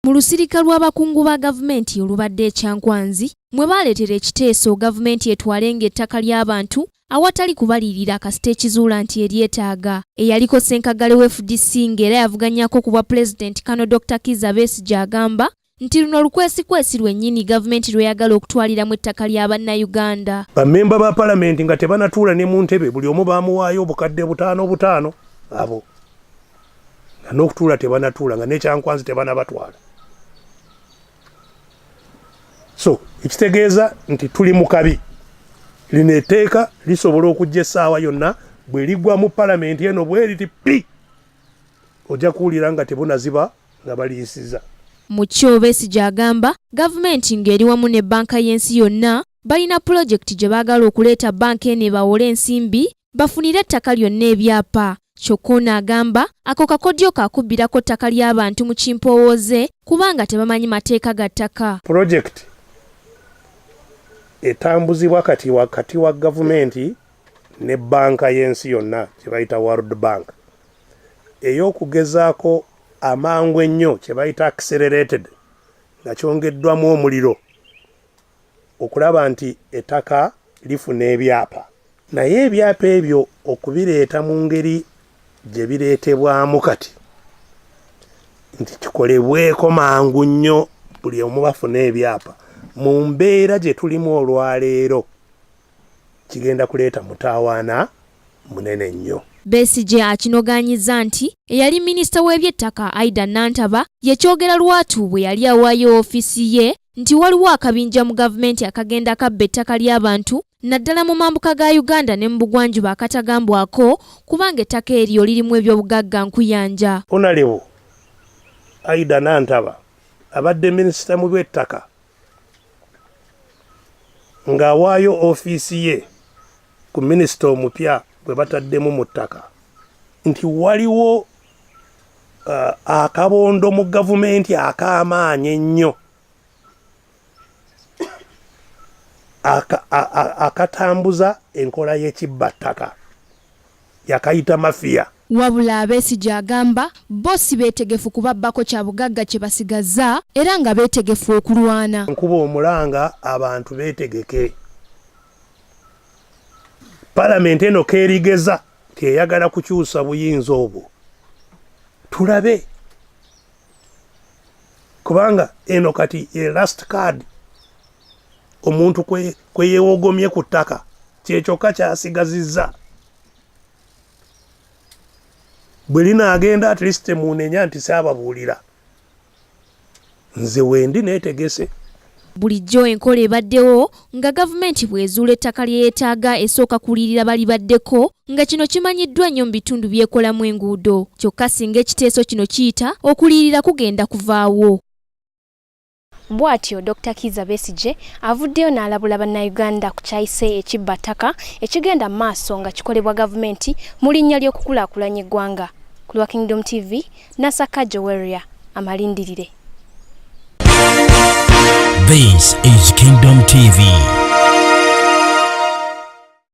Mu lusirika lw'abakungu ba gavumenti olubadde ekyankwanzi mwe baaleetera ekiteeso gavumenti etwalenga ettaka ly'abantu awatali kubalirira kasita ekizuula nti eryetaaga. Eyaliko Ssenkaggale wa FDC ng'era yavuganyako ku bwa Pulezidenti Kano Dr. Kiiza Besigye agamba nti luno lukwesikwesi lwennyini gavumenti lweyagala okutwaliramu ettaka lya bannayuganda. Bammemba ba palamenti nga tebanatuula ne mu ntebe buli omu baamuwaayo obukadde butaano abo nga n'okutuula tebanatuula nga n'ekyankwanzi tebanabatwala. So ekitegeeza nti tuli mu kabi. Lino etteeka lisobola okujja essaawa yonna bwe liggwa mu palamenti eno bwe liti pi ojja kuwulira nga tebunaziba nga baliyisiza. Mu kyo Besigye agamba gavumenti ng'eri wamu ne banka y'ensi yonna balina pulojekiti gye baagala okuleeta banka eno ebawole ensimbi bafunire ettaka lyonna ebyapa. Kyokka ono agamba ako kakodyo kakubbirako ttaka ly'abantu mu kimpowooze kubanga tebamanyi mateeka ga ttaka. Pulojekiti etambuzibwa kati wakati wa gavumenti ne banka y'ensi yonna kye bayita World Bank ey'okugezaako amangu ennyo kye bayita accelerated nga kyongeddwamu omuliro okulaba nti ettaka lifuna ebyapa. Naye ebyapa ebyo okubireeta mu ngeri gye bireetebwamu kati nti kikolebweko mangu nnyo buli omu bafuna ebyapa. Mu mbeera gye tulimu olwaleero kigenda kuleeta mutaawaana munene nnyo. Besigye akinogaanyiza nti eyali minisita w'eby'ettaka Aida Nantaba yekyogera lwatu bwe yali awaayo ofiisi ye nti waliwo akabinja mu gavumenti akagenda kabba ettaka ly'abantu naddala mu mambuka ga Uganda ne mu bugwanjuba akatagambwako kubanga ettaka eryo lirimu ebyobugagga nkuyanja. Onalewo Aida Nantaba abadde minisita mu by'ettaka ng'awaayo ofiisi ye ku minisita omupya bwe bataddemu mu ttaka nti waliwo akabondo mu gavumenti ak'amaanyi ennyo akatambuza enkola y'ekibbattaka yakayita mafiya. Wabula Besigye agamba bo si beetegefu kubabbako kya bugagga kye basigaza era nga beetegefu okulwana. Nkuba omulanga abantu beetegeke. Palamenti eno keerigeza teyagala kukyusa buyinza obwo. Tulabe. Kubanga eno kati last card omuntu kwe yeewogomye ku ttaka kyekyokka kyasigazizza. Bwe linaagenda at least munenya nti saababuulira. Nze wendi neetegese. Bulijjo enkola ebaddewo nga gavumenti bw'ezuula ettaka lye yeetaaga esooka kulirira bali baddeko nga kino kimanyiddwa nnyo mu bitundu byekolamu enguudo. Kyokka singa ekiteeso kino kiyita okulirira kugenda kuvaawo. Bw'atyo Dr. Kiiza Besigye avuddeyo n'alabula bannayuganda ku kyayise ekibbattaka ekigenda mu maaso nga kikolebwa gavumenti mu linnya ly'okukulaakulanya eggwanga. Ku lwa Kingdom TV, Nasakajjo Erya, amalindirire. This is Kingdom TV.